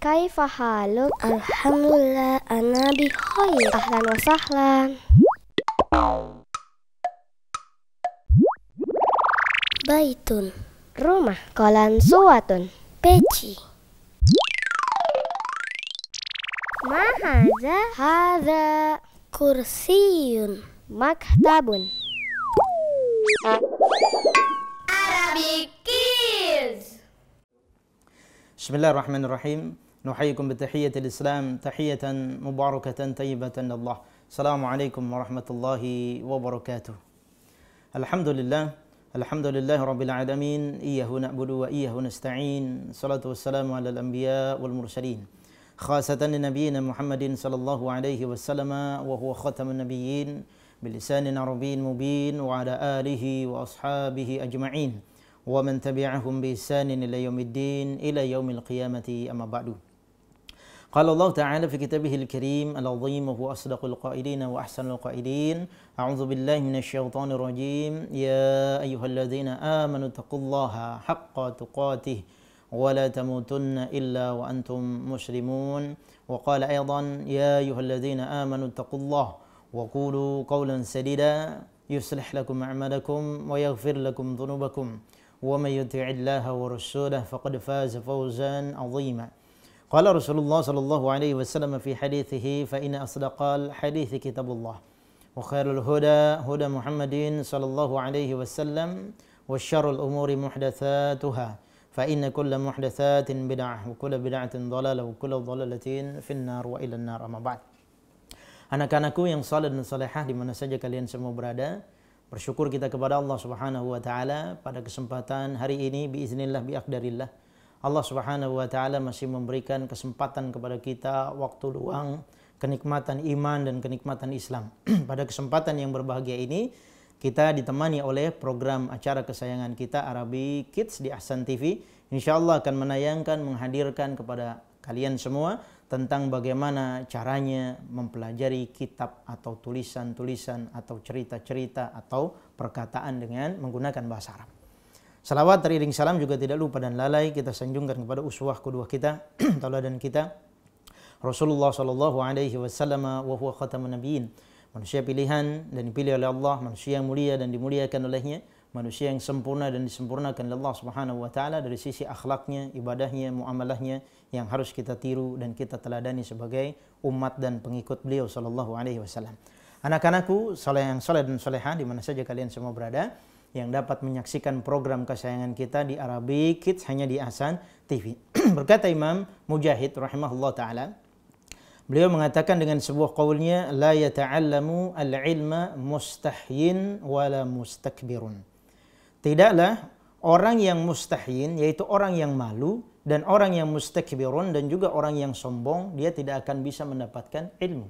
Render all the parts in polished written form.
Kaifa haluk? Alhamdulillah, ana bi khair. Ahlan wa sahlan. Baitun, Rumah. Kolan suwatun. peci. Ma hadza? Hadza Kursiyun, maktabun. Bismillahirrahmanirrahim. Nuhayyikum bitahiyyatil Islam, tahiyatan mubarakatan tayyibatan Allah. Assalamualaikum warahmatullahi wabarakatuh. Alhamdulillah, alhamdulillahi rabbil alamin. Iyyahu na'budu wa iyyahu nasta'in. Salatu wassalamu ala al-anbiya wal mursalin. Khasatan nabiyyina Muhammadin sallallahu alaihi wasallam wa huwa khatamun nabiyyin bilisanin arabiyyin mubin wa ala alihi wa ashabihi ajma'in. Wa man tabi'ahum bi ihsanin ila yaumiddin ila yaumil qiyamati amma ba'du. Qala Allah Ta'ala fi kitabihil karim al-azim wa huwa asdaqul qailin wa ahsanul qailin. A'udzu billahi minasy syaithanir rajim. Ya ayyuhalladzina amanu taqullaha haqqa tuqatih wa la tamutunna illa wa antum muslimun. Wa qala aidan ya ayyuhalladzina amanu taqullaha wa qulu qawlan sadida yuslih lakum a'malakum wa yaghfir lakum dhunubakum. ومن يطع الله ورسوله فقد فاز فوزا عظيما. قال رسول الله صلى الله عليه وسلم في حديثه فإن أصدق الحديث كتاب الله وخير الهدى هدى محمد صلى الله عليه وسلم وشر الأمور محدثاتها فإن كل محدثات بدعة وكل بدعة ضلالة وكل ضلالة في النار وإلى النار أما بعد. Anak-anakku yang saleh dan salehah di mana saja kalian semua berada, bersyukur kita kepada Allah Subhanahu wa taala pada kesempatan hari ini biiznillah biaqdarillah. Allah Subhanahu wa taala masih memberikan kesempatan kepada kita waktu luang, kenikmatan iman dan kenikmatan Islam. Pada kesempatan yang berbahagia ini kita ditemani oleh program acara kesayangan kita Arabic Kids di Ahsan TV. Insyaallah akan menayangkan, menghadirkan kepada kalian semua tentang bagaimana caranya mempelajari kitab atau tulisan-tulisan atau cerita-cerita atau perkataan dengan menggunakan bahasa Arab. Salawat teriring salam juga tidak lupa dan lalai kita sanjungkan kepada uswah kedua kita, tauladan kita, Rasulullah sallallahu alaihi wasallam wa huwa khatamun nabiyyin. Manusia pilihan dan dipilih oleh Allah, manusia yang mulia dan dimuliakan olehnya, manusia yang sempurna dan disempurnakan oleh Allah Subhanahu wa taala dari sisi akhlaknya, ibadahnya, muamalahnya yang harus kita tiru dan kita teladani sebagai umat dan pengikut beliau sallallahu alaihi wasallam. Anak-anakku yang saleh dan salehah di mana saja kalian semua berada yang dapat menyaksikan program kesayangan kita di Arabic Kids hanya di Ahsan TV. Berkata Imam Mujahid rahimahullah taala, beliau mengatakan dengan sebuah qaulnya, la yata'allamu al-ilma mustahyin wala mustakbirun. Tidaklah orang yang mustahyin, yaitu orang yang malu, dan orang yang mustakbirun, dan juga orang yang sombong, dia tidak akan bisa mendapatkan ilmu.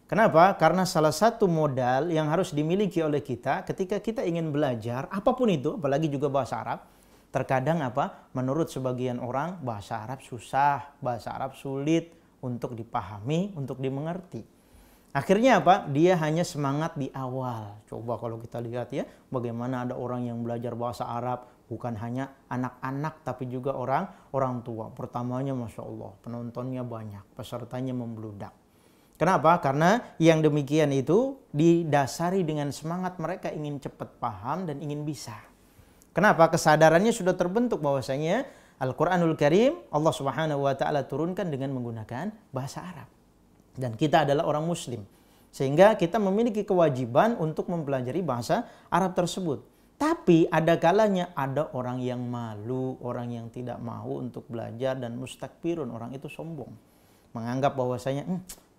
Kenapa? Karena salah satu modal yang harus dimiliki oleh kita ketika kita ingin belajar, apapun itu, apalagi juga bahasa Arab, terkadang apa? Menurut sebagian orang, bahasa Arab susah, bahasa Arab sulit untuk dipahami, untuk dimengerti. Akhirnya apa? Dia hanya semangat di awal. Coba kalau kita lihat ya, bagaimana ada orang yang belajar bahasa Arab, bukan hanya anak-anak tapi juga orang tua. Pertamanya Masya Allah, penontonnya banyak, pesertanya membludak. Kenapa? Karena yang demikian itu didasari dengan semangat mereka ingin cepat paham dan ingin bisa. Kenapa? Kesadarannya sudah terbentuk bahwasanya Al-Quranul Karim Allah Subhanahu wa taala turunkan dengan menggunakan bahasa Arab. Dan kita adalah orang muslim. Sehingga kita memiliki kewajiban untuk mempelajari bahasa Arab tersebut. Tapi ada kalanya ada orang yang malu, orang yang tidak mau untuk belajar dan mustakbirun, orang itu sombong. Menganggap bahwasanya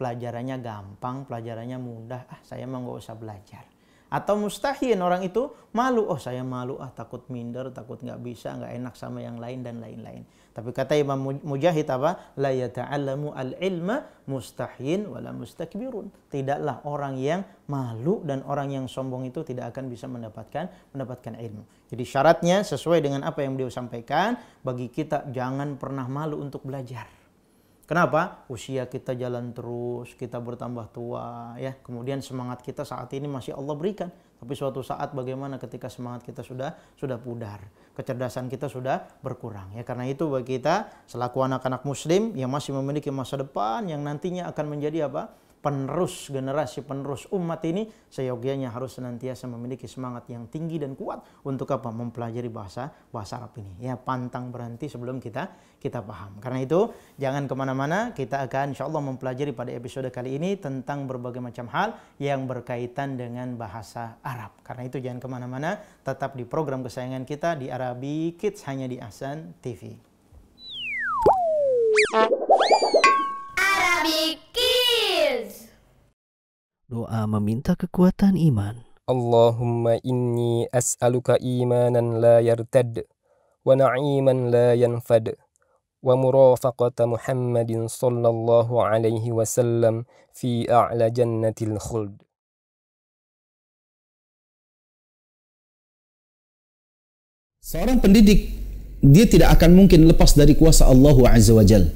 pelajarannya gampang, pelajarannya mudah, saya mah nggak usah belajar. Atau mustahil, orang itu malu, saya malu, takut minder, takut nggak bisa, nggak enak sama yang lain dan lain-lain. Tapi kata Imam Mujahid apa? La yata'allamu al-ilma mustahin wala mustakbirun. Tidaklah orang yang malu dan orang yang sombong itu tidak akan bisa mendapatkan ilmu. Jadi syaratnya sesuai dengan apa yang beliau sampaikan, bagi kita jangan pernah malu untuk belajar. Kenapa? Usia kita jalan terus, kita bertambah tua, ya. Kemudian semangat kita saat ini masih Allah berikan, Tapi suatu saat bagaimana ketika semangat kita sudah pudar, kecerdasan kita sudah berkurang. Ya, karena itu bagi kita selaku anak-anak muslim yang masih memiliki masa depan yang nantinya akan menjadi apa? Penerus, generasi penerus umat ini, seyogianya harus senantiasa memiliki semangat yang tinggi dan kuat untuk apa? Mempelajari bahasa Arab ini. Ya, pantang berhenti sebelum kita paham. Karena itu jangan kemana-mana, kita akan insya Allah mempelajari pada episode kali ini tentang berbagai macam hal yang berkaitan dengan bahasa Arab. Karena itu jangan kemana-mana, tetap di program kesayangan kita di Arabic Kids hanya di Ahsan TV. Arabic Kids. Doa meminta kekuatan iman. Allahumma inni as'aluka imanan la yartad wa na'iman la yanfad wa murafaqata Muhammadin sallallahu alaihi wasallam fi a'la jannatil khuld. Seorang pendidik, dia tidak akan mungkin lepas dari kuasa Allah Azza wa Jal.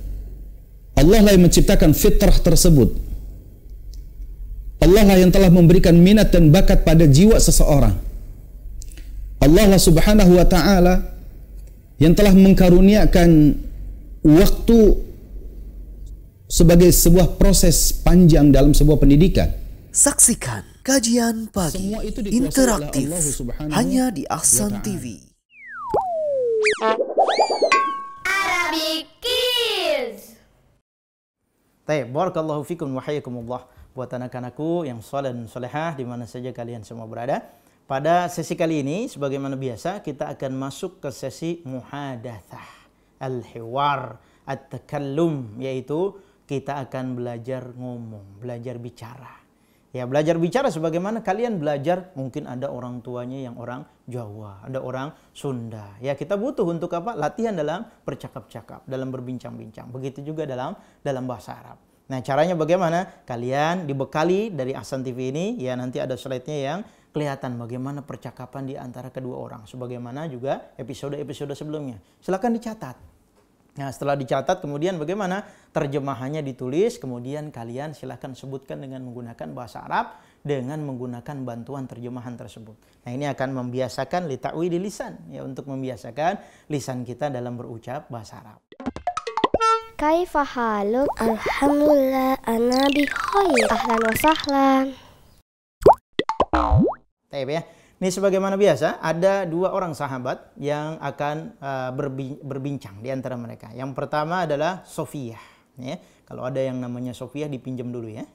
Allah lah yang menciptakan fitrah tersebut. Allah lah yang telah memberikan minat dan bakat pada jiwa seseorang. Allah lah subhanahu wa ta'ala yang telah mengkaruniakan waktu sebagai sebuah proses panjang dalam sebuah pendidikan. Saksikan kajian pagi Semua itu dikuasai interaktif oleh Allah Subhanahu hanya di wa Ahsan ta'ala. TV. Arabic Kids. Baik, barakallahu fikum wa hayyakumullah. Buat anak-anakku yang saleh dan salehah di mana saja kalian semua berada. Pada sesi kali ini sebagaimana biasa kita akan masuk ke sesi muhadatsah, al-hiwar, at-takallum, yaitu kita akan belajar ngomong, belajar bicara. Ya, belajar bicara sebagaimana kalian belajar, mungkin ada orang tuanya yang orang Jawa, ada orang Sunda. Ya, kita butuh untuk apa? Latihan dalam bercakap-cakap, dalam berbincang-bincang. Begitu juga dalam bahasa Arab. Nah, caranya bagaimana? Kalian dibekali dari Ahsan TV ini, ya nanti ada slide-nya yang kelihatan bagaimana percakapan di antara kedua orang. Sebagaimana juga episode-episode sebelumnya. Silakan dicatat. Nah, setelah dicatat kemudian bagaimana terjemahannya ditulis, kemudian kalian silakan sebutkan dengan menggunakan bahasa Arab dengan menggunakan bantuan terjemahan tersebut. Nah, ini akan membiasakan li ta'widi lisan, ya, untuk membiasakan lisan kita dalam berucap bahasa Arab. Kaifa haluk? Alhamdulillah ana bi khair. Ahlan wa sahlan. Baik ya. Ini sebagaimana biasa ada dua orang sahabat yang akan berbincang di antara mereka. Yang pertama adalah Sofiyah. Ya. Kalau ada yang namanya Sofiyah dipinjam dulu ya.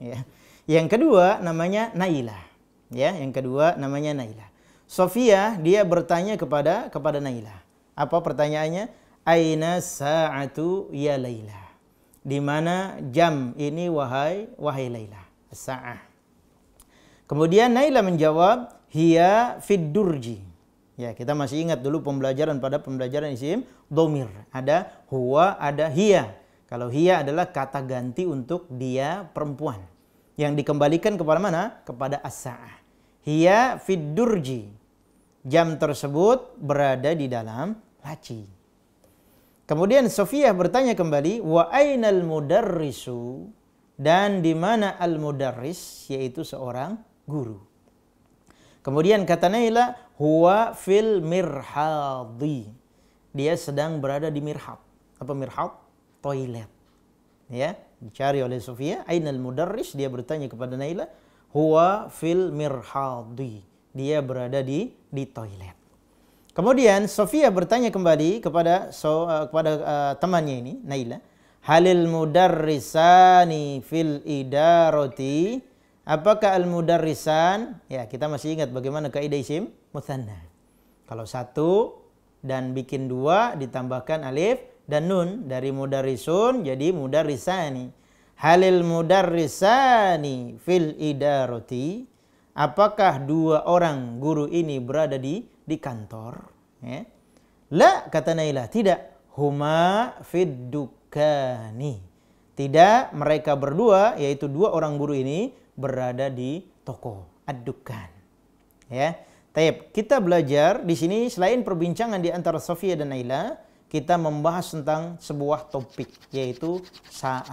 Yang kedua namanya Nailah. Ya, yang kedua namanya Nailah. Sofiyah dia bertanya kepada Nailah. Apa pertanyaannya? Aina sa'atu ya Laila? Di mana jam ini wahai Laila? As-sa'ah. Kemudian Nailah menjawab, hiya fid durji. Ya, kita masih ingat dulu pada pembelajaran isim dhamir. Ada huwa, ada hiya. Kalau hiya adalah kata ganti untuk dia perempuan. Yang dikembalikan kepada mana? Kepada as-sa'ah. Hiya fid durji. Jam tersebut berada di dalam laci. Kemudian Sofiyah bertanya kembali, wa ainal mudarrisu? Dan di mana al-mudarris? Yaitu seorang guru. Kemudian kata Nailah, huwa fil mirhadi. Dia sedang berada di mirhad. Apa mirhad? Toilet. Ya, dicari oleh Sofiyah, ainal mudarris? Dia bertanya kepada Nailah, huwa fil mirhadi. Dia berada di toilet. Kemudian Sofiyah bertanya kembali kepada temannya ini, Nailah, halil mudarrisani fil idarati? Apakah al-mudarrisan? Ya, kita masih ingat bagaimana kaidah isim mutsanna. Kalau satu dan bikin dua ditambahkan alif dan nun, dari mudarrisun jadi mudarrisani. Halil mudarrisani fil idarati? Apakah dua orang guru ini berada di kantor? Ya. La, kata Nailah, tidak. Huma fid dukani. Tidak, mereka berdua, yaitu dua orang guru ini berada di toko, ad-dukan. Ya. Taib, kita belajar di sini selain perbincangan di antara Sofiyah dan Nailah, kita membahas tentang sebuah topik, yaitu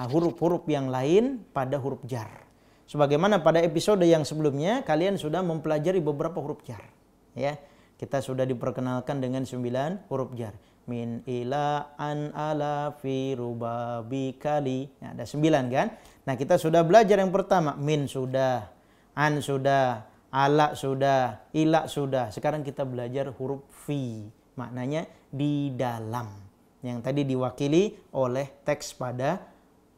huruf-huruf yang lain pada huruf jar. Sebagaimana pada episode yang sebelumnya kalian sudah mempelajari beberapa huruf jar. Ya, kita sudah diperkenalkan dengan 9 huruf jar. Min, ila, an, ala, fi, ruba, bi, kali. Nah, ada 9 kan? Nah, kita sudah belajar yang pertama. Min sudah, an sudah, ala sudah, ila sudah. Sekarang kita belajar huruf fi. Maknanya di dalam. Yang tadi diwakili oleh teks pada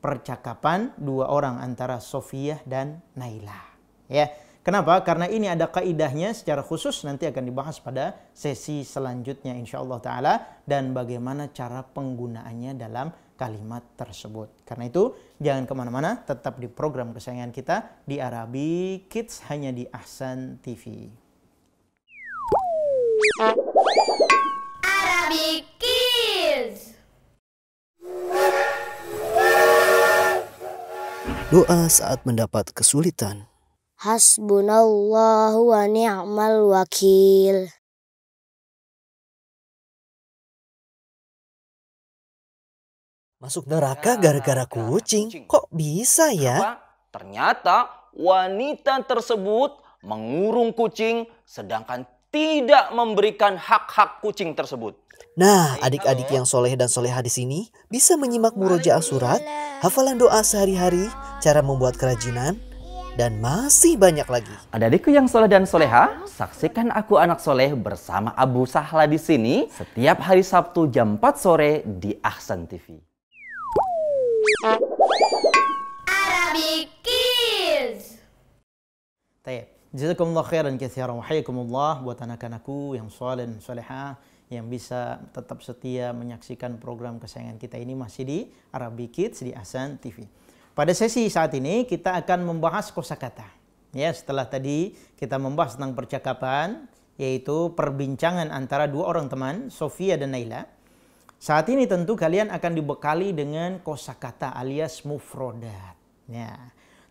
percakapan dua orang antara Sofiyah dan Naila. Ya, kenapa? Karena ini ada kaidahnya secara khusus, nanti akan dibahas pada sesi selanjutnya insyaallah taala, dan bagaimana cara penggunaannya dalam kalimat tersebut. Karena itu jangan kemana-mana, tetap di program kesayangan kita di Arabic Kids hanya di Ahsan TV. Arabic Kids. Doa saat mendapat kesulitan. Hasbunallahu wa ni'mal wakil. Masuk neraka gara-gara kucing. Kok bisa ya? Ternyata wanita tersebut mengurung kucing sedangkan tidak memberikan hak-hak kucing tersebut. Nah, adik-adik yang soleh dan soleha di sini bisa menyimak murojaah surat, hafalan doa sehari-hari, cara membuat kerajinan, dan masih banyak lagi. Adik-adikku yang soleh dan soleha, saksikan Aku Anak Soleh bersama Abu Sahla di sini setiap hari Sabtu jam 4 sore di Ahsan TV. Arabic Kids. Baik, jazakumullah khairan katsiran wa hayakumullah buat anak-anakku yang soleh dan soleha yang bisa tetap setia menyaksikan program kesayangan kita ini masih di Arabic Kids di Ahsan TV. Pada sesi saat ini kita akan membahas kosakata. Ya, setelah tadi kita membahas tentang percakapan, yaitu perbincangan antara dua orang teman, Sofiyah dan Naila. Saat ini tentu kalian akan dibekali dengan kosakata alias mufrodat. Ya,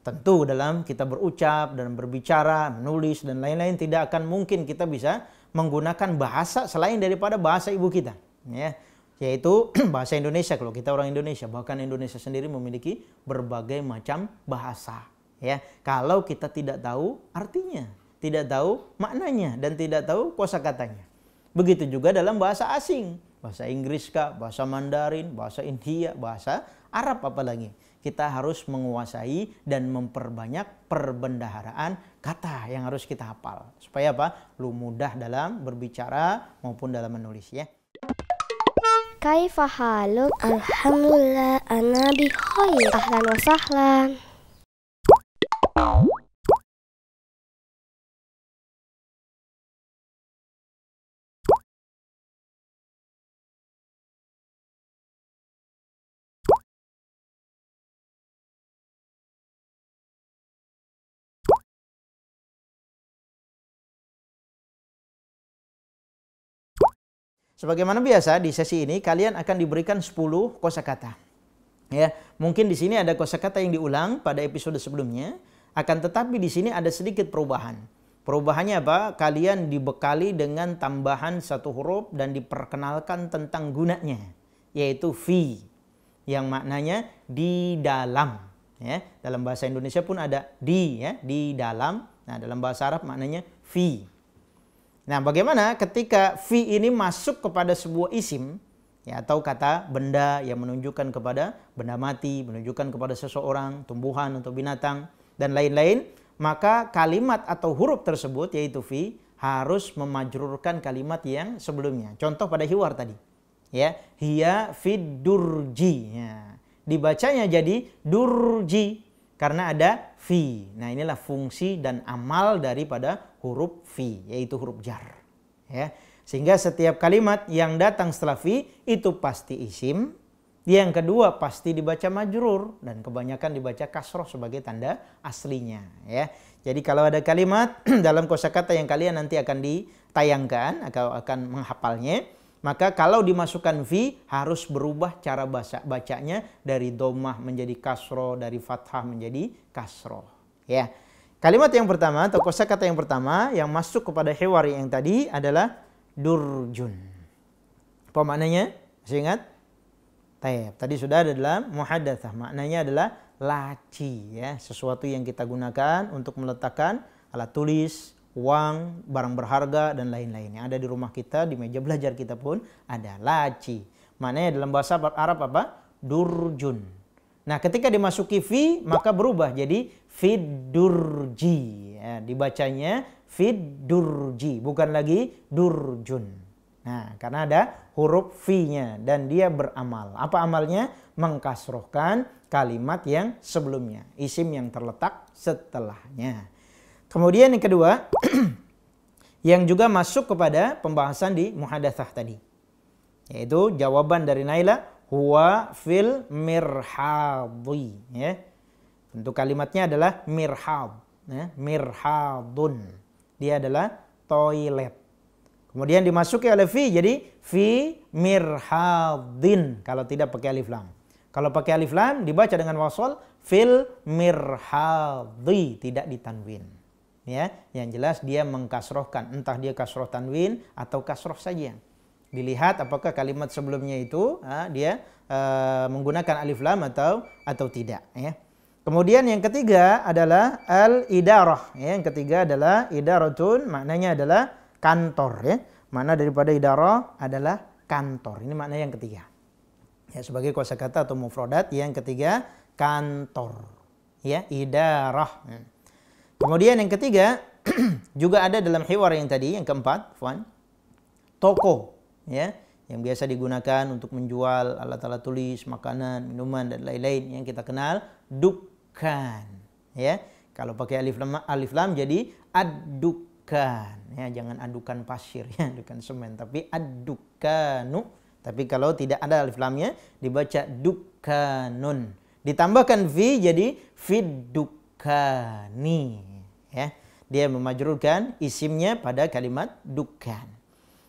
tentu dalam kita berucap dan berbicara, menulis dan lain-lain tidak akan mungkin kita bisa menggunakan bahasa selain daripada bahasa ibu kita, ya, yaitu bahasa Indonesia. Kalau kita orang Indonesia, bahkan Indonesia sendiri memiliki berbagai macam bahasa, ya. Kalau kita tidak tahu artinya, tidak tahu maknanya, dan tidak tahu kosakatanya. Begitu juga dalam bahasa asing, bahasa Inggris kah, bahasa Mandarin, bahasa India, bahasa Arab apalagi. Kita harus menguasai dan memperbanyak perbendaharaan kata yang harus kita hafal. Supaya apa? Lu mudah dalam berbicara maupun dalam menulis, ya. Kaifa haluk? Alhamdulillah, ana bi khair. Ahlan wa sahlan. Sebagaimana biasa di sesi ini kalian akan diberikan 10 kosakata. Ya, mungkin di sini ada kosakata yang diulang pada episode sebelumnya, akan tetapi di sini ada sedikit perubahan. Perubahannya apa? Kalian dibekali dengan tambahan satu huruf dan diperkenalkan tentang gunanya, yaitu fi, yang maknanya di dalam. Ya, dalam bahasa Indonesia pun ada di, ya, di dalam. Nah, dalam bahasa Arab maknanya fi. Nah, bagaimana ketika fi ini masuk kepada sebuah isim, ya, atau kata benda yang menunjukkan kepada benda mati, menunjukkan kepada seseorang, tumbuhan atau binatang, dan lain-lain, maka kalimat atau huruf tersebut, yaitu fi, harus memajrurkan kalimat yang sebelumnya. Contoh pada hiwar tadi, ya, hiya fid durji, ya, dibacanya jadi durji karena ada fi. Nah, inilah fungsi dan amal daripada huruf fi, yaitu huruf jar, ya. Sehingga setiap kalimat yang datang setelah fi itu pasti isim. Yang kedua pasti dibaca majrur dan kebanyakan dibaca kasroh sebagai tanda aslinya, ya. Jadi kalau ada kalimat dalam kosakata yang kalian nanti akan ditayangkan atau akan menghafalnya, maka kalau dimasukkan fi harus berubah cara bacanya dari dhammah menjadi kasroh, dari fathah menjadi kasroh, ya. Kalimat yang pertama atau kosakata yang pertama yang masuk kepada hiwar yang tadi adalah durjun. Apa maknanya? Masih ingat? Tadi sudah ada dalam muhaddatsah. Maknanya adalah laci ya, sesuatu yang kita gunakan untuk meletakkan alat tulis, uang, barang berharga dan lain-lain. Yang ada di rumah kita, di meja belajar kita pun ada laci. Maknanya dalam bahasa Arab apa? Durjun. Nah, ketika dimasuki fi maka berubah jadi fiddurji. Ya, dibacanya fiddurji, bukan lagi durjun. Nah, karena ada huruf fi-nya dan dia beramal. Apa amalnya? Mengkasrohkan kalimat yang sebelumnya, isim yang terletak setelahnya. Kemudian yang kedua, yang juga masuk kepada pembahasan di muhadatsah tadi, yaitu jawaban dari Naila, huwa fil mirhadhi. Ya. Untuk kalimatnya adalah mirhad, ya. Mirhadun. Dia adalah toilet. Kemudian dimasuki oleh fi, jadi fi mirhadin kalau tidak pakai alif lam. Kalau pakai alif lam dibaca dengan wasol fil mirhadhi, tidak ditanwin. Ya, yang jelas dia mengkasrohkan, entah dia kasroh tanwin atau kasroh saja. Dilihat apakah kalimat sebelumnya itu dia menggunakan alif lam atau tidak. Ya. Kemudian yang ketiga adalah al-idarah. Ya, yang ketiga adalah idaratun, maknanya adalah kantor. Ya. Makna daripada idarah adalah kantor. Ini makna yang ketiga. Ya, sebagai kosakata atau mufradat yang ketiga kantor. Ya, idarah. Ya. Kemudian yang ketiga juga ada dalam hiwar yang tadi, yang keempat, toko, ya, yang biasa digunakan untuk menjual alat-alat tulis, makanan, minuman dan lain-lain yang kita kenal, dukan, ya. Kalau pakai alif lam jadi adukan, ya, jangan adukan pasir, ya, adukan semen, tapi adukanu. Tapi kalau tidak ada alif lamnya dibaca dukanun. Ditambahkan fi jadi fiddukani. Ya, dia memajrurkan isimnya pada kalimat dukan.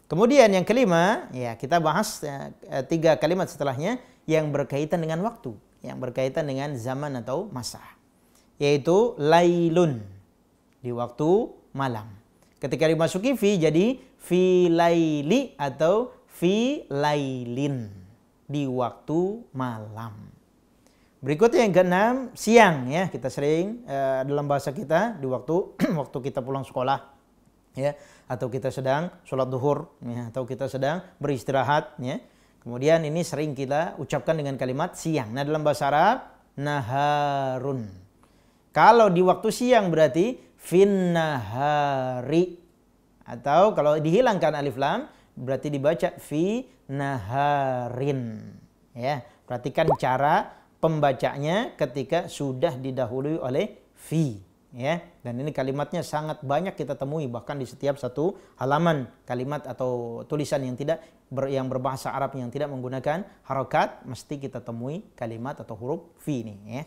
Kemudian yang kelima, ya kita bahas 3 kalimat setelahnya yang berkaitan dengan waktu, yang berkaitan dengan zaman atau masa. Yaitu lailun, di waktu malam. Ketika dimasuki fi jadi fi laili atau fi lailin, di waktu malam. Berikutnya yang keenam, siang, ya. Kita sering dalam bahasa kita di waktu waktu kita pulang sekolah, ya, atau kita sedang sholat duhur, ya, atau kita sedang beristirahat, ya. Kemudian ini sering kita ucapkan dengan kalimat siang. Nah, dalam bahasa Arab naharun. Kalau di waktu siang berarti fin nahari. Atau kalau dihilangkan alif lam berarti dibaca fi naharin. Ya, perhatikan cara pembacanya ketika sudah didahului oleh fi, ya. Dan ini kalimatnya sangat banyak kita temui, bahkan di setiap satu halaman kalimat atau tulisan yang yang berbahasa Arab yang tidak menggunakan harokat, mesti kita temui kalimat atau huruf fi ini, ya.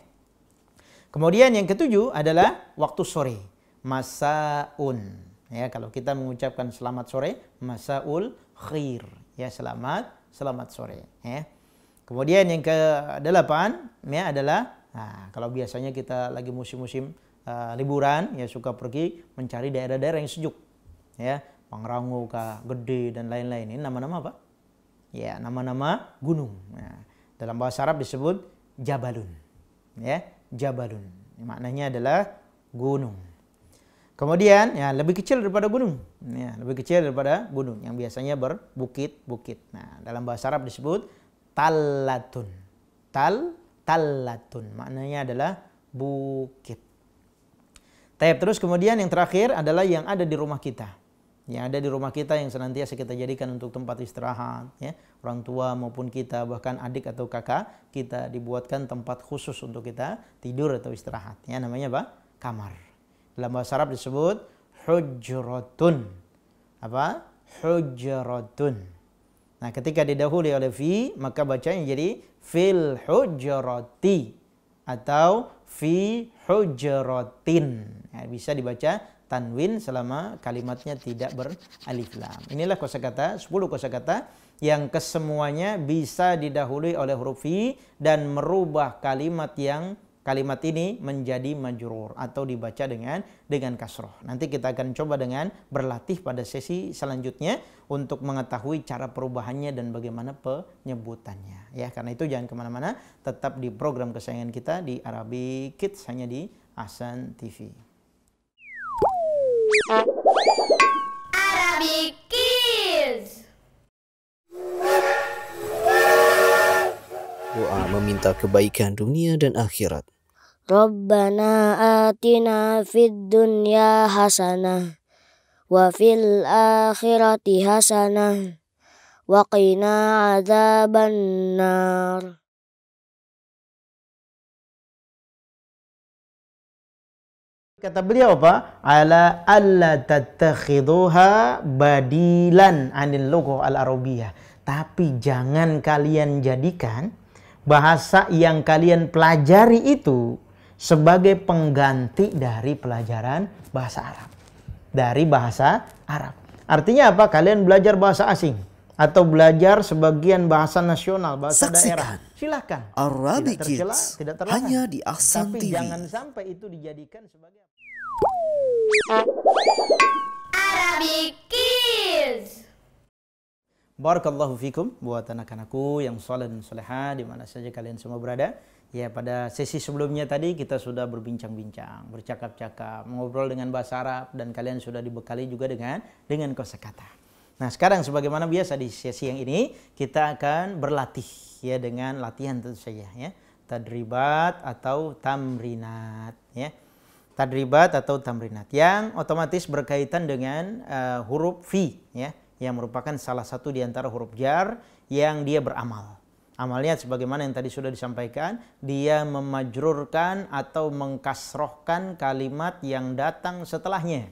Kemudian yang ketujuh adalah waktu sore, masaun. Ya, kalau kita mengucapkan selamat sore, masaul khair, ya, selamat sore, ya. Kemudian yang ke-8 ya adalah, nah, kalau biasanya kita lagi musim-musim liburan, ya, suka pergi mencari daerah-daerah yang sejuk, ya, Pangrango, Gede dan lain-lain. Ini nama-nama apa? Ya, nama-nama gunung. Nah, dalam bahasa Arab disebut jabalun, ya, jabalun. Maknanya adalah gunung. Kemudian ya lebih kecil daripada gunung, ya, lebih kecil daripada gunung yang biasanya berbukit-bukit. Nah, dalam bahasa Arab disebut tallatun. Tallatun maknanya adalah bukit. Terus kemudian yang terakhir adalah yang ada di rumah kita. Yang ada di rumah kita yang senantiasa kita jadikan untuk tempat istirahat, ya. Orang tua maupun kita, bahkan adik atau kakak, kita dibuatkan tempat khusus untuk kita tidur atau istirahat. Ya, namanya apa? Kamar. Dalam bahasa Arab disebut hujratun. Apa? Hujratun. Nah, ketika didahului oleh fi, maka bacanya jadi fil hujrati atau fi hujratin. Ya, bisa dibaca tanwin selama kalimatnya tidak beralif lam. Inilah kosakata, 10 kosakata yang kesemuanya bisa didahului oleh huruf fi dan merubah kalimat yang kalimat ini menjadi majrur atau dibaca dengan kasroh. Nanti kita akan coba dengan berlatih pada sesi selanjutnya untuk mengetahui cara perubahannya dan bagaimana penyebutannya. Ya, karena itu jangan kemana-mana, tetap di program kesayangan kita di Arabic Kids hanya di Ahsan TV. Arabic Kids. Doa meminta kebaikan dunia dan akhirat. Rabbana atina fid dunya hasanah wa fil akhirati hasanah wa qina adzabannar. Kata beliau apa? Ala alla tattakhiduha badilan anil lughah al-arabiyyah. Tapi jangan kalian jadikan bahasa yang kalian pelajari itu sebagai pengganti dari pelajaran bahasa Arab. Dari bahasa Arab. Artinya apa? Kalian belajar bahasa asing atau belajar sebagian bahasa nasional, bahasa daerah. Silakan. Arabic Tidak tercela, Kids tidak terlarang. hanya di Ahsan Tapi TV. jangan sampai itu dijadikan sebagai Arabic Kids. Barakallahu fikum buat anak-anakku yang saleh dan salehah di mana saja kalian semua berada. Ya, pada sesi sebelumnya tadi kita sudah berbincang-bincang, bercakap-cakap, mengobrol dengan bahasa Arab dan kalian sudah dibekali juga dengan kosakata. Nah, sekarang sebagaimana biasa di sesi yang ini kita akan berlatih ya dengan latihan tentu saja ya. Tadribat atau tamrinat ya. Tadribat atau tamrinat yang otomatis berkaitan dengan huruf fi ya, yang merupakan salah satu di antara huruf jar yang dia beramal. Amalnya sebagaimana yang tadi sudah disampaikan, dia memajrurkan atau mengkasrohkan kalimat yang datang setelahnya.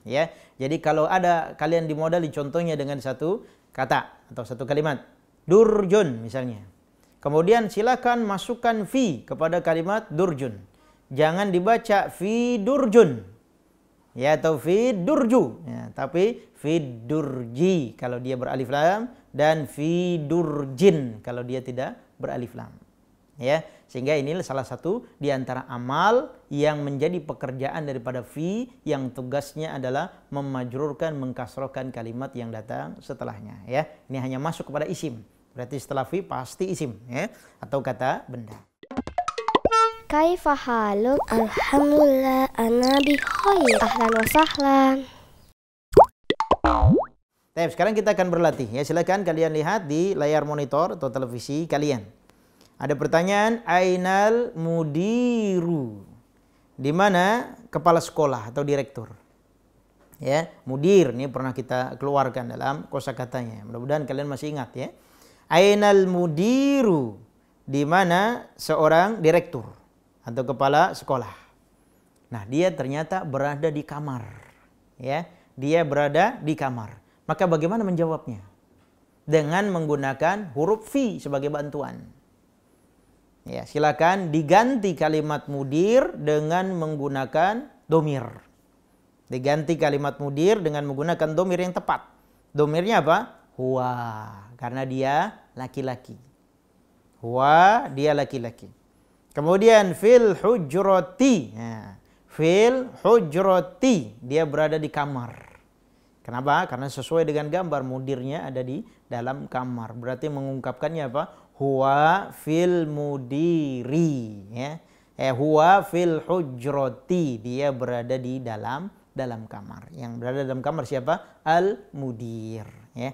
Ya, jadi kalau ada kalian dimodali contohnya dengan satu kata atau satu kalimat, durjun misalnya. Kemudian silakan masukkan fi kepada kalimat durjun. Jangan dibaca fi durjun. Ya, atau fi durju. Ya, tapi fi durji kalau dia beralif lam dan fi durjin kalau dia tidak beralif lam. Ya, sehingga ini salah satu di antara amal yang menjadi pekerjaan daripada fi yang tugasnya adalah memajrurkan, mengkasrohkan kalimat yang datang setelahnya. Ya, ini hanya masuk kepada isim. Berarti setelah fi pasti isim ya, atau kata benda. Kaifa haluk? Alhamdulillah ana bi khair. Ahlan wa sahlan. Baik, sekarang kita akan berlatih ya. Silakan kalian lihat di layar monitor atau televisi kalian. Ada pertanyaan, ainal mudiru? Di mana kepala sekolah atau direktur? Ya, mudir ini pernah kita keluarkan dalam kosakatanya. Mudah-mudahan kalian masih ingat ya. Ainal mudiru? Di mana seorang direktur atau kepala sekolah? Nah, dia ternyata berada di kamar. Ya, dia berada di kamar. Maka bagaimana menjawabnya? Dengan menggunakan huruf fi sebagai bantuan. Ya, silakan diganti kalimat mudir dengan menggunakan domir. Diganti kalimat mudir dengan menggunakan domir yang tepat. Domirnya apa? Huwa, karena dia laki-laki. Huwa, dia laki-laki. Kemudian fil hujrati. Nah, fil hujrati, dia berada di kamar. Kenapa? Karena sesuai dengan gambar mudirnya ada di dalam kamar. Berarti mengungkapkannya apa? Huwa fil mudiri ya. Huwa fil hujrati, dia berada di dalam kamar. Yang berada dalam kamar siapa? Al-mudir ya.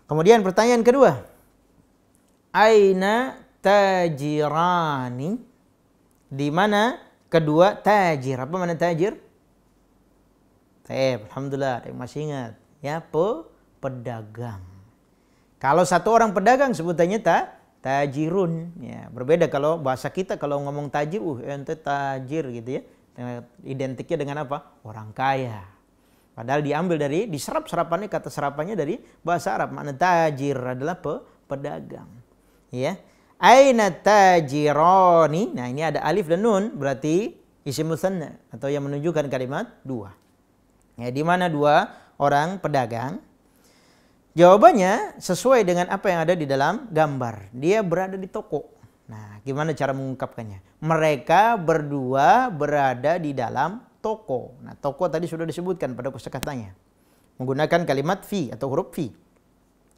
Kemudian pertanyaan kedua. Aina tajirani? Di mana kedua tajir? Apa mana tajir? Alhamdulillah, yang masih ingat. Ya, pedagang. Kalau satu orang pedagang sebutannya tajirun. Ya, berbeda kalau bahasa kita kalau ngomong tajir, ente tajir gitu ya. Identiknya dengan apa? Orang kaya. Padahal diambil dari, diserap serapannya, kata serapannya dari bahasa Arab. Makna tajir adalah pedagang. Ya. Aina tajirani? Nah, ini ada alif dan nun, berarti isim musanna atau yang menunjukkan kalimat dua. Ya, di mana dua orang pedagang? Jawabannya sesuai dengan apa yang ada di dalam gambar. Dia berada di toko. Nah, gimana cara mengungkapkannya? Mereka berdua berada di dalam toko. Nah, toko tadi sudah disebutkan pada kosakatanya. Menggunakan kalimat fi atau huruf fi.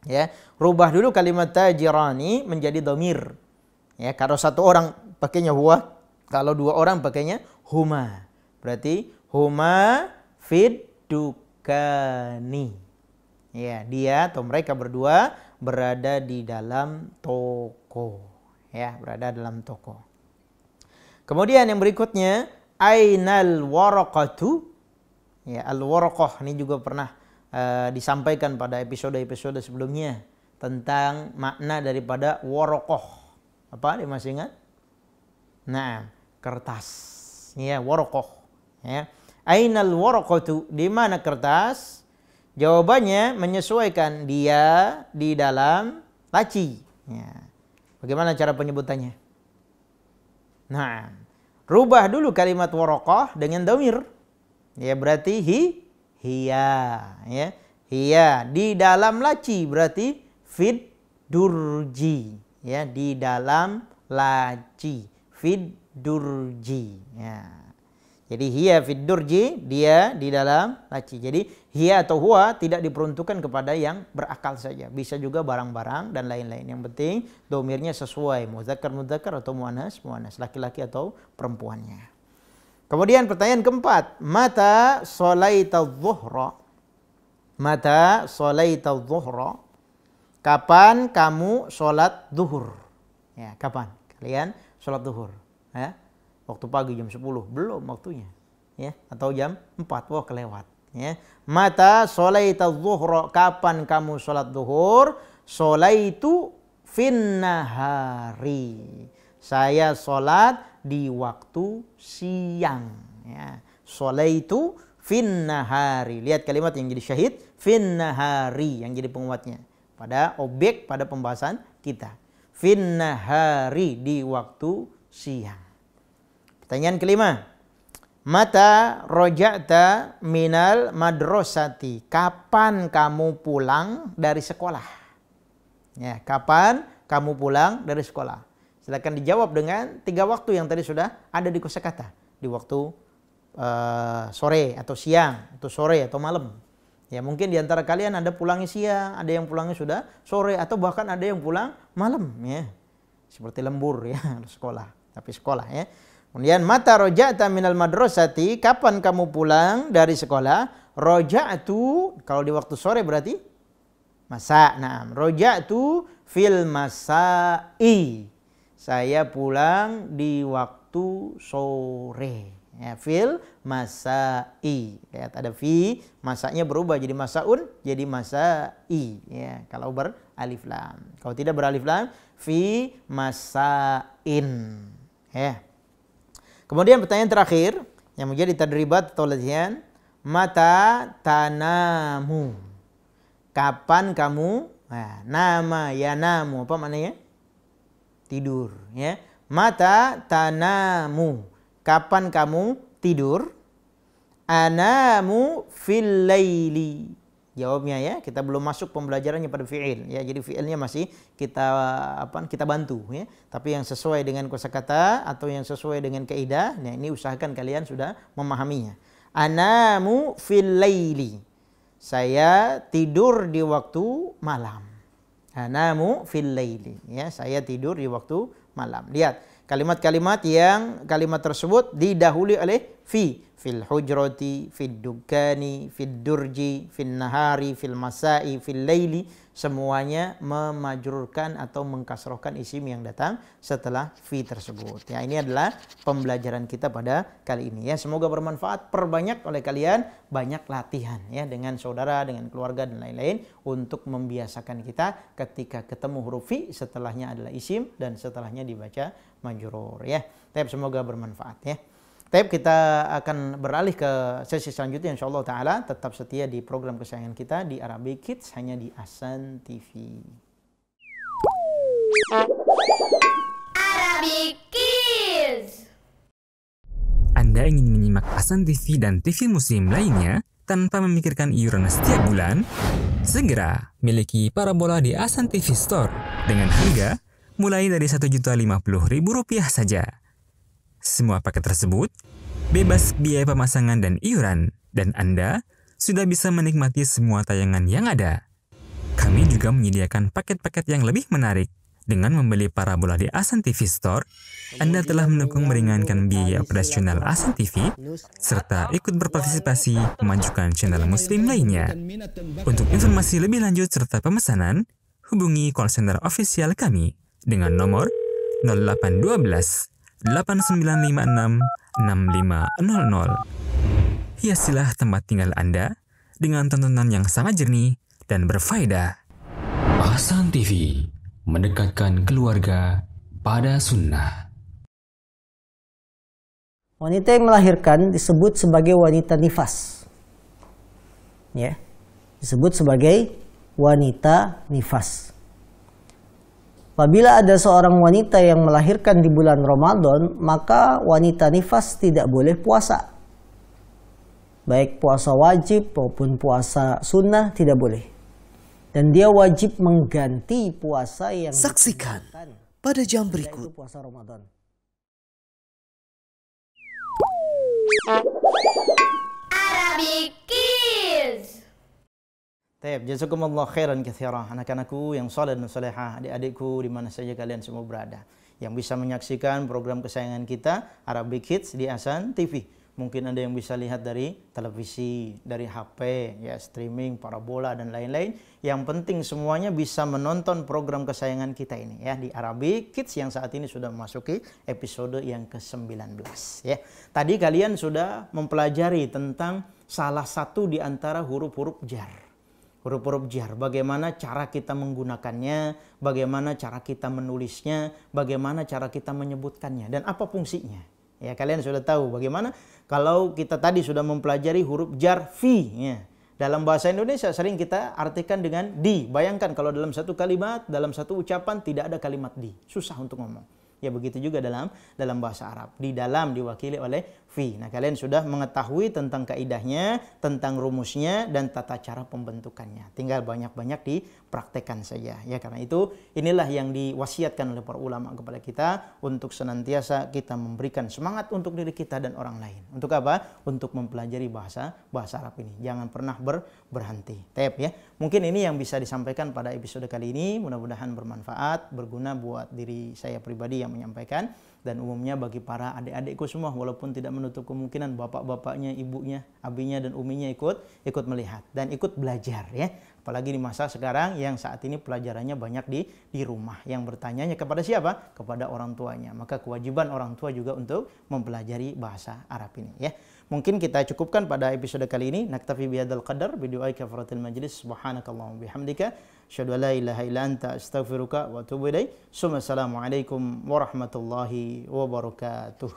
Ya, rubah dulu kalimat tajirani menjadi dhamir. Ya, kalau satu orang pakainya huwa, kalau dua orang pakainya huma. Berarti huma fid dukani. Ya, dia atau mereka berdua berada di dalam toko. Ya, berada dalam toko. Kemudian yang berikutnya, ainal waraqatu. Ya, al-waraqah ini juga pernah disampaikan pada episode-episode sebelumnya tentang makna daripada waraqah. Apa? Dia masih ingat? Nah, kertas. Ya, waraqah. Ya. Ainal waraqatu, di mana kertas? Jawabannya menyesuaikan, dia di dalam laci. Ya. Bagaimana cara penyebutannya? Nah, rubah dulu kalimat waraqah dengan dhamir. Ya, berarti hiya, ya. Hiya di dalam laci berarti fid durji, ya, di dalam laci, fid durji. Ya. Jadi hiya fid durji, dia di dalam laci. Jadi hiya atau huwa tidak diperuntukkan kepada yang berakal saja. Bisa juga barang-barang dan lain-lain. Yang penting domirnya sesuai, mudzakkar atau muannas, laki-laki atau perempuannya. Kemudian pertanyaan keempat, mata sholaitadz zuhra? Mata sholaitadz zuhra? Kapan kamu sholat zuhur? Ya, kapan kalian sholat zuhur? Ya. Waktu pagi jam 10, belum waktunya. Ya, atau jam 4, wah kelewat. Ya. Mata sholaitadz zuhra? Kapan kamu sholat zuhur? Sholaitu finnahari. Saya sholat di waktu siang. Ya. Sholaitu finnahari. Lihat kalimat yang jadi syahid, finnahari yang jadi penguatnya. Pada objek, pada pembahasan kita. Finnahari, di waktu siang. Pertanyaan kelima, mata roja'ta minal madrasati? Kapan kamu pulang dari sekolah? Ya, kapan kamu pulang dari sekolah? Silakan dijawab dengan 3 waktu yang tadi sudah ada di kosakata. Di waktu sore atau siang, atau sore atau malam. Ya, mungkin di antara kalian ada pulangnya siang, ada yang pulangnya sudah sore, atau bahkan ada yang pulang malam. Ya, seperti lembur ya, sekolah. Tapi sekolah ya. Kemudian mata roja'ta minal madrasati? Kapan kamu pulang dari sekolah? Roja'tu, kalau di waktu sore berarti masa. Nah, roja'tu fil masa'i. Saya pulang di waktu sore. Ya, fil masa'i. Lihat ada fi, masanya berubah jadi masaun, jadi masa'i. Ya, kalau beralif lam. Kalau tidak beralif lam, fi masa'in. Ya. Kemudian pertanyaan terakhir yang menjadi tadribat atau latihan, mata tanamu? Kapan kamu? Nah, nama ya namu, apa maknanya? Tidur. Ya. Mata tanamu? Kapan kamu tidur? Anamu fil laili. Jawabnya ya, kita belum masuk pembelajarannya pada fi'il ya. Jadi fi'ilnya masih kita bantu ya. Tapi yang sesuai dengan kosakata atau yang sesuai dengan kaidah, nah ini usahakan kalian sudah memahaminya. Anamu fil laili. Saya tidur di waktu malam. Anamu fil laili ya, saya tidur di waktu malam. Lihat kalimat-kalimat yang kalimat tersebut didahului oleh fi. Fil hujrati, fid dukani, fid durji, fil nahari, fil masai, fil laili. Semuanya memajrurkan atau mengkasrohkan isim yang datang setelah fi tersebut. Ya, ini adalah pembelajaran kita pada kali ini. Ya, semoga bermanfaat. Perbanyak oleh kalian, banyak latihan ya dengan saudara, dengan keluarga dan lain-lain untuk membiasakan kita ketika ketemu huruf fi, setelahnya adalah isim dan setelahnya dibaca majrur ya. Tapi semoga bermanfaat ya. Tapi kita akan beralih ke sesi selanjutnya insyaallah taala. Tetap setia di program kesayangan kita di Arabic Kids hanya di Ahsan TV. Arabic Kids. Anda ingin menyimak Ahsan TV dan TV Muslim lainnya tanpa memikirkan iuran setiap bulan? Segera miliki parabola di Ahsan TV Store dengan harga mulai dari Rp1.050.000 saja. Semua paket tersebut bebas biaya pemasangan dan iuran, dan Anda sudah bisa menikmati semua tayangan yang ada. Kami juga menyediakan paket-paket yang lebih menarik. Dengan membeli parabola di Ahsan TV Store, Anda telah mendukung meringankan biaya operasional Ahsan TV, serta ikut berpartisipasi memajukan channel Muslim lainnya. Untuk informasi lebih lanjut serta pemesanan, hubungi call center official kami dengan nomor 0812 8956 6500. Hiasilah tempat tinggal Anda dengan tontonan yang sangat jernih dan berfaedah. Ahsan TV, mendekatkan keluarga pada sunnah. Wanita yang melahirkan disebut sebagai wanita nifas. Ya, disebut sebagai wanita nifas. Apabila ada seorang wanita yang melahirkan di bulan Ramadan, maka wanita nifas tidak boleh puasa. Baik puasa wajib maupun puasa sunnah tidak boleh. Dan dia wajib mengganti puasa yang Saksikan pada jam berikut. Puasa Ramadan. Arabic Kids. Taib, jazakumullah khairan katsira. Anak-anakku yang saleh dan salehah, adik-adikku di mana saja kalian semua berada, yang bisa menyaksikan program kesayangan kita Arabic Kids di Ahsan TV. Mungkin ada yang bisa lihat dari televisi, dari HP, ya streaming, parabola dan lain-lain. Yang penting semuanya bisa menonton program kesayangan kita ini ya di Arabic Kids yang saat ini sudah memasuki episode yang ke-19 ya. Tadi kalian sudah mempelajari tentang salah satu di antara huruf-huruf jar. Huruf-huruf jar, bagaimana cara kita menggunakannya, bagaimana cara kita menulisnya, bagaimana cara kita menyebutkannya, dan apa fungsinya. Ya, kalian sudah tahu bagaimana kalau kita tadi sudah mempelajari huruf jar fi. Ya. Dalam bahasa Indonesia sering kita artikan dengan di. Bayangkan kalau dalam satu kalimat, dalam satu ucapan tidak ada kalimat di. Susah untuk ngomong. Ya begitu juga dalam bahasa Arab. Di dalam diwakili oleh fi. Nah, kalian sudah mengetahui tentang kaidahnya, tentang rumusnya, dan tata cara pembentukannya. Tinggal banyak-banyak dipraktekkan saja. Ya, karena itu inilah yang diwasiatkan oleh para ulama kepada kita untuk senantiasa kita memberikan semangat untuk diri kita dan orang lain. Untuk apa? Untuk mempelajari bahasa Arab ini. Jangan pernah berhenti. Tep ya. Mungkin ini yang bisa disampaikan pada episode kali ini. Mudah-mudahan bermanfaat, berguna buat diri saya pribadi yang menyampaikan, dan umumnya bagi para adik-adikku semua, walaupun tidak menutup kemungkinan bapak-bapaknya, ibunya, abinya dan uminya ikut melihat dan ikut belajar ya. Apalagi di masa sekarang yang saat ini pelajarannya banyak di rumah. Yang bertanyanya kepada siapa? Kepada orang tuanya. Maka kewajiban orang tua juga untuk mempelajari bahasa Arab ini ya. Mungkin kita cukupkan pada episode kali ini. Naktafi bihadzal qadar bidu'ai kafaratil majlis. Subhanakallahumma bihamdika asyhadu an la ilaha illa anta astaghfiruka wa atubu ilaik. Assalamualaikum warahmatullahi wabarakatuh.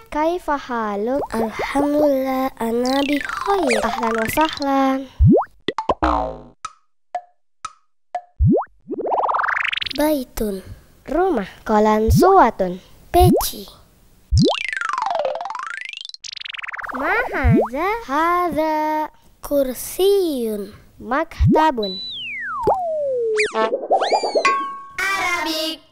Kaifa haluk? Alhamdulillah, ana bi khair. Ahlan wa sahlan. Baitun, rumah. Kolan suwatun, peci. Ma hadza? Hadza kursiyun, maktabun. Arabic